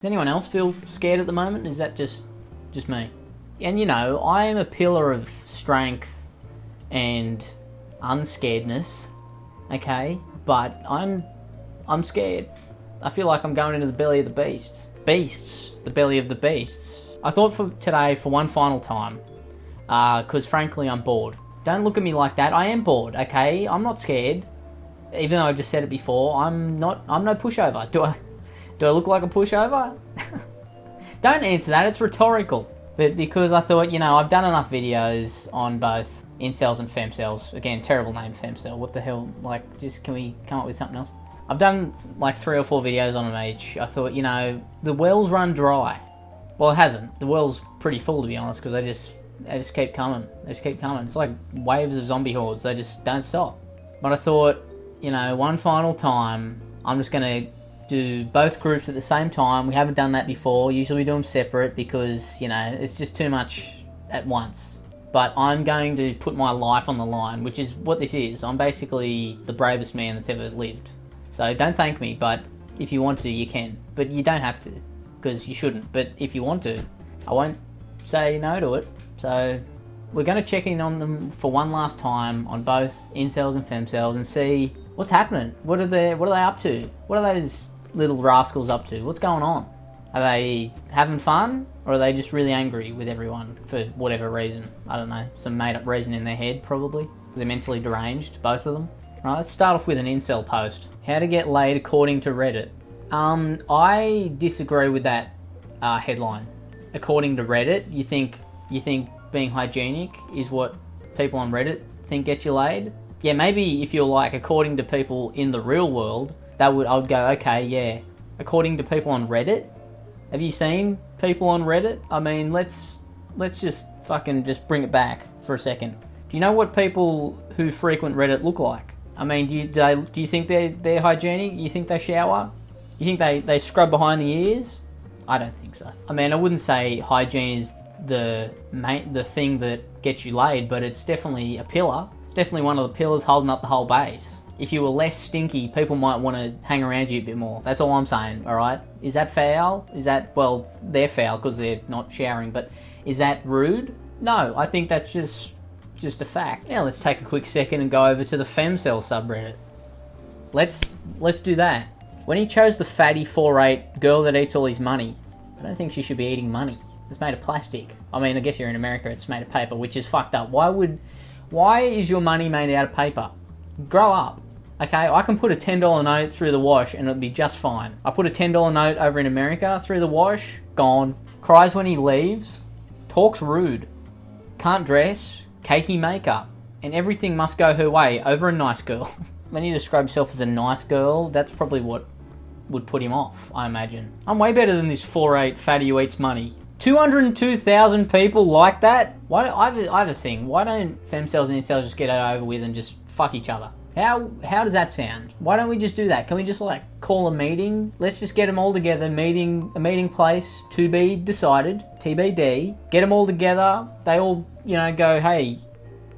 Does anyone else feel scared at the moment? Is that just me? And you know, I am a pillar of strength and unscaredness, okay? But I'm scared. I feel like I'm going into the belly of the beast. Beasts, the belly of the beasts. I thought for today, for one final time, because frankly I'm bored. Don't look at me like that. I am bored, okay? I'm not scared. Even though I just said it before, I'm no pushover. Do I look like a pushover? Don't answer that, it's rhetorical. But because I thought, you know, I've done enough videos on both Incels and Femcels. Again, terrible name, Femcel. What the hell? Like, just can we come up with something else? I've done like 3 or 4 videos on them each. I thought, you know, the well's run dry. Well, it hasn't. The well's pretty full, to be honest, because they just keep coming. They just keep coming. It's like waves of zombie hordes. They just don't stop. But I thought, you know, one final time, I'm just going to do both groups at the same time. We haven't done that before. Usually we do them separate because, you know, it's just too much at once. But I'm going to put my life on the line, which is what this is. I'm basically the bravest man that's ever lived. So don't thank me, but if you want to, you can. But you don't have to, because you shouldn't. But if you want to, I won't say no to it. So we're going to check in on them for one last time on both Incels and Femcels and see what's happening. What are they up to? What are those little rascals up to? What's going on? Are they having fun, or are they just really angry with everyone for whatever reason? I don't know, some made up reason in their head probably. They're mentally deranged, both of them. Right, let's start off with an incel post. How to get laid according to Reddit. I disagree with that headline. According to Reddit, you think being hygienic is what people on Reddit think gets you laid? Yeah, maybe if you're like according to people in the real world, I would go, okay, yeah. According to people on Reddit? Have you seen people on Reddit? I mean, let's just fucking just bring it back for a second. Do you know what people who frequent Reddit look like? I mean, do you think they're hygienic? You think they shower? You think they scrub behind the ears? I don't think so. I mean, I wouldn't say hygiene is the thing that gets you laid, but it's definitely a pillar. It's definitely one of the pillars holding up the whole base. If you were less stinky, people might want to hang around you a bit more. That's all I'm saying, alright? Is that foul? Well, they're foul because they're not showering, but is that rude? No, I think that's just a fact. Now let's take a quick second and go over to the femcel subreddit. Let's do that. When he chose the fatty 4'8" girl that eats all his money, I don't think she should be eating money. It's made of plastic. I mean, I guess you're in America, it's made of paper, which is fucked up. Why is your money made out of paper? Grow up. Okay, I can put a $10 note through the wash and it'll be just fine. I put a $10 note over in America through the wash, gone. Cries when he leaves, talks rude, can't dress, cakey makeup, and everything must go her way over a nice girl. When he describes himself as a nice girl, that's probably what would put him off, I imagine. I'm way better than this 4'8" fatty who eats money. 202,000 people like that? I have a thing. Why don't femcels and incels just get it over with and just fuck each other? How does that sound? Why don't we just do that? Can we just like call a meeting? Let's just get them all together, a meeting place to be decided, TBD. Get them all together. They all, you know, go, hey,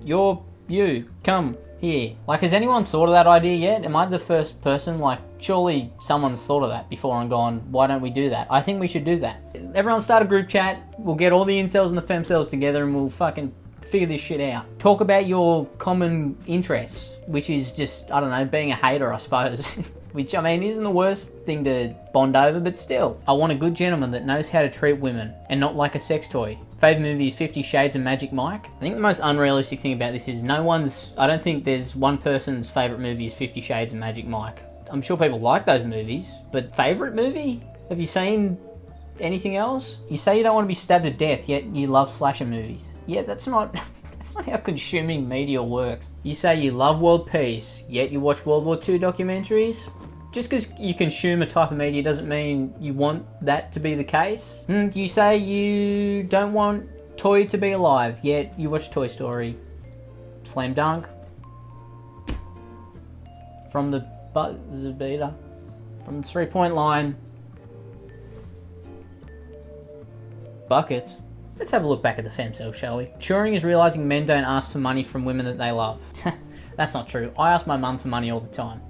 you, come here. Like, has anyone thought of that idea yet? Am I the first person? Like, surely someone's thought of that before and gone, why don't we do that? I think we should do that. Everyone start a group chat. We'll get all the incels and the femcels together and we'll fucking figure this shit out. Talk about your common interests, which is just, I don't know, being a hater, I suppose. Which, I mean, isn't the worst thing to bond over, but still. I want a good gentleman that knows how to treat women and not like a sex toy. Favourite movie is 50 Shades of Magic Mike. I think the most unrealistic thing about this is I don't think there's one person's favourite movie is 50 Shades of Magic Mike. I'm sure people like those movies, but favourite movie? Have you seen anything else? You say you don't want to be stabbed to death, yet you love slasher movies. Yeah, that's not how consuming media works. You say you love world peace, yet you watch World War II documentaries? Just because you consume a type of media doesn't mean you want that to be the case. You say you don't want Toy to be alive, yet you watch Toy Story. Slam dunk. From the buzzer beater. From the 3-point line. Bucket. Let's have a look back at the femcel, shall we? Maturing is realising men don't ask for money from women that they love. That's not true. I ask my mum for money all the time.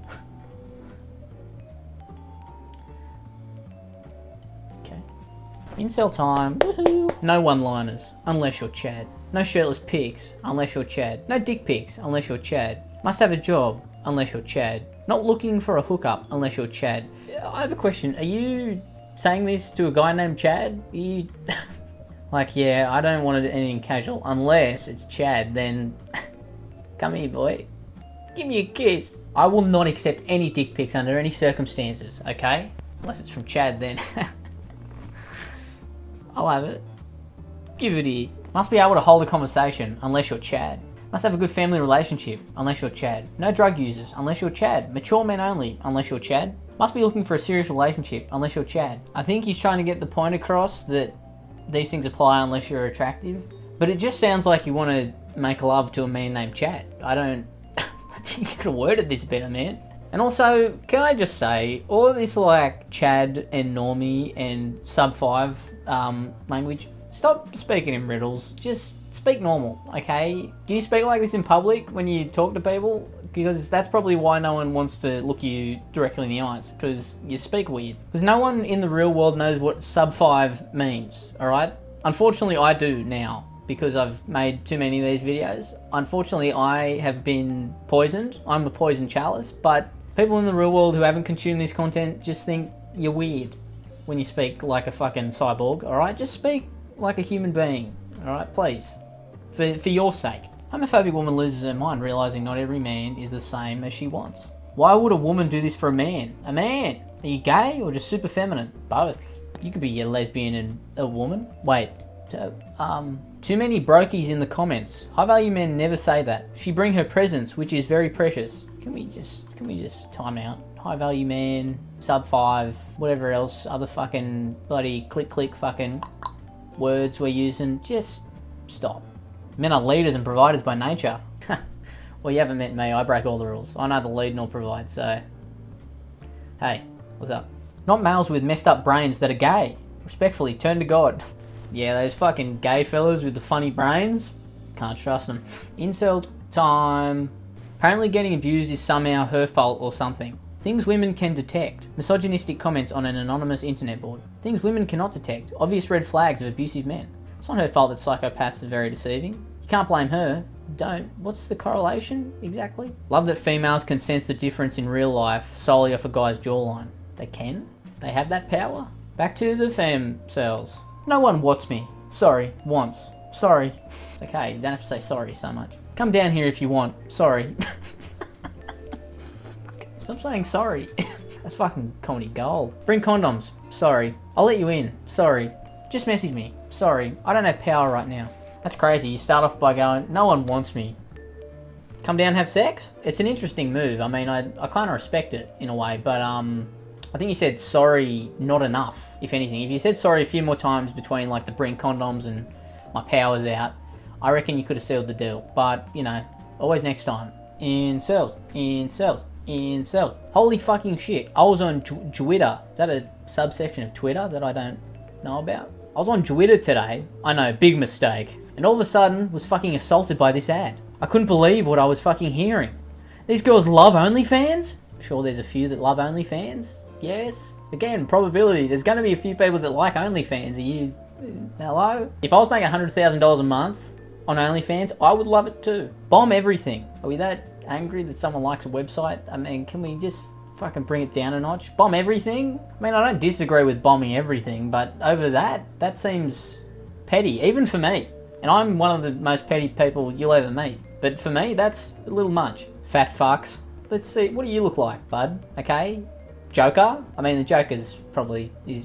Incel time. Woohoo. No one-liners, unless you're Chad. No shirtless pics, unless you're Chad. No dick pics, unless you're Chad. Must have a job, unless you're Chad. Not looking for a hookup, unless you're Chad. I have a question. Are you saying this to a guy named Chad? You... like, yeah, I don't want anything casual. Unless it's Chad, then... come here, boy. Give me a kiss. I will not accept any dick pics under any circumstances, okay? Unless it's from Chad, then. I'll have it. Give it here. Must be able to hold a conversation, unless you're Chad. Must have a good family relationship, unless you're Chad. No drug users, unless you're Chad. Mature men only, unless you're Chad. Must be looking for a serious relationship, unless you're Chad. I think he's trying to get the point across that these things apply unless you're attractive. But it just sounds like you want to make love to a man named Chad. I don't... I think you could have worded this better, man. And also, can I just say, all of this like Chad and Normie and sub-5 language, stop speaking in riddles. Just speak normal, okay? Do you speak like this in public when you talk to people? Because that's probably why no one wants to look you directly in the eyes, because you speak weird. Because no one in the real world knows what sub-5 means, alright? Unfortunately, I do now, because I've made too many of these videos. Unfortunately, I have been poisoned. I'm a poison chalice, but people in the real world who haven't consumed this content just think you're weird when you speak like a fucking cyborg, alright? Just speak like a human being, alright? Please. For your sake. Homophobic woman loses her mind, realising not every man is the same as she wants. Why would a woman do this for a man? A man! Are you gay or just super feminine? Both. You could be a lesbian and a woman. Wait. Too many brokies in the comments. High value men never say that. She bring her presence, which is very precious. Can we just time out? High value man, sub-5, whatever else, other fucking bloody click fucking words we're using. Just stop. Men are leaders and providers by nature. Well, you haven't met me. I break all the rules. I neither lead nor provide, so... Hey, what's up? Not males with messed up brains that are gay. Respectfully, turn to God. Yeah, those fucking gay fellas with the funny brains. Can't trust them. Incel time. Apparently getting abused is somehow her fault or something. Things women can detect. Misogynistic comments on an anonymous internet board. Things women cannot detect. Obvious red flags of abusive men. It's not her fault that psychopaths are very deceiving. You can't blame her. Don't. What's the correlation exactly? Love that females can sense the difference in real life solely off a guy's jawline. They can? They have that power? Back to the femcels. No one wants me. Sorry. Wants. Sorry. It's okay. You don't have to say sorry so much. Come down here if you want. Sorry. Stop saying sorry. That's fucking comedy gold. Bring condoms. Sorry. I'll let you in. Sorry. Just message me. Sorry. I don't have power right now. That's crazy. You start off by going, no one wants me. Come down and have sex? It's an interesting move. I mean, I kind of respect it in a way, but I think you said sorry not enough, if anything. If you said sorry a few more times between like the bring condoms and my power's out, I reckon you could have sealed the deal. But, you know, always next time. Incels. Incels. Incels. Holy fucking shit. I was on Twitter. Is that a subsection of Twitter that I don't know about? I was on Twitter today. I know, big mistake. And all of a sudden was fucking assaulted by this ad. I couldn't believe what I was fucking hearing. These girls love OnlyFans? Sure, there's a few that love OnlyFans. Yes. Again, probability. There's going to be a few people that like OnlyFans. Are you... hello? If I was making $100,000 a month on OnlyFans, I would love it too. Bomb everything. Are we that angry that someone likes a website? I mean, can we just fucking bring it down a notch? Bomb everything? I mean, I don't disagree with bombing everything, but over that seems petty, even for me. And I'm one of the most petty people you'll ever meet. But for me, that's a little much. Fat fucks. Let's see, what do you look like, bud? Okay? Joker? I mean, the Joker's probably, he's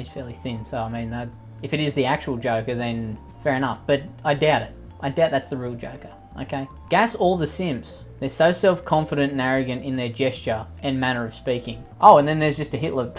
fairly thin, so I mean, if it is the actual Joker, then fair enough. But I doubt it. I doubt that's the real Joker, okay? Gas all the Sims. They're so self-confident and arrogant in their gesture and manner of speaking. Oh, and then there's just a Hitler.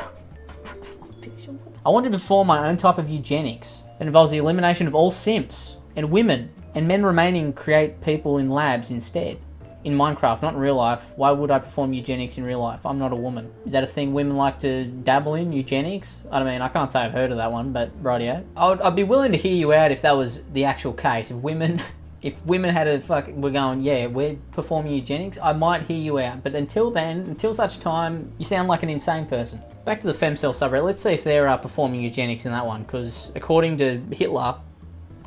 I want to perform my own type of eugenics that involves the elimination of all simps and women and men remaining create people in labs instead. In Minecraft, not in real life. Why would I perform eugenics in real life? I'm not a woman. Is that a thing women like to dabble in, eugenics? I mean, I can't say I've heard of that one, but rightio. I'd be willing to hear you out if that was the actual case. If women had a we're going, yeah, we're performing eugenics, I might hear you out. But until then, until such time, you sound like an insane person. back to the femcel subreddit. Let's see if they're performing eugenics in that one, because according to Hitler,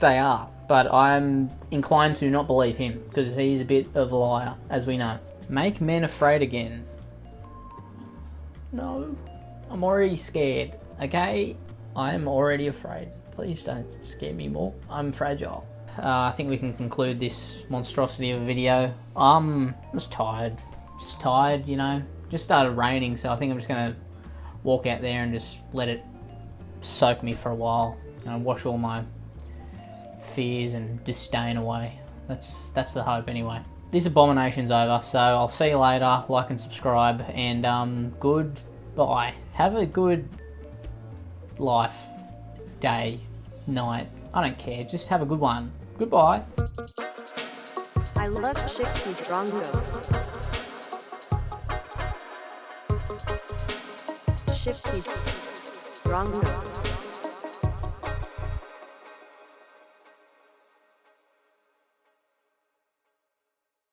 they are. But I'm inclined to not believe him, because he's a bit of a liar, as we know. Make men afraid again. No, I'm already scared, okay? I am already afraid. Please don't scare me more. I'm fragile. I think we can conclude this monstrosity of a video. I'm just tired. Just tired, you know. Just started raining, so I think I'm just going to walk out there and just let it soak me for a while. And wash all my fears and disdain away. That's the hope anyway. This abomination's over, so I'll see you later. Like and subscribe, and goodbye. Have a good life, day, night. I don't care. Just have a good one. Goodbye. I love Shifty Drongo. Shifty Drongo.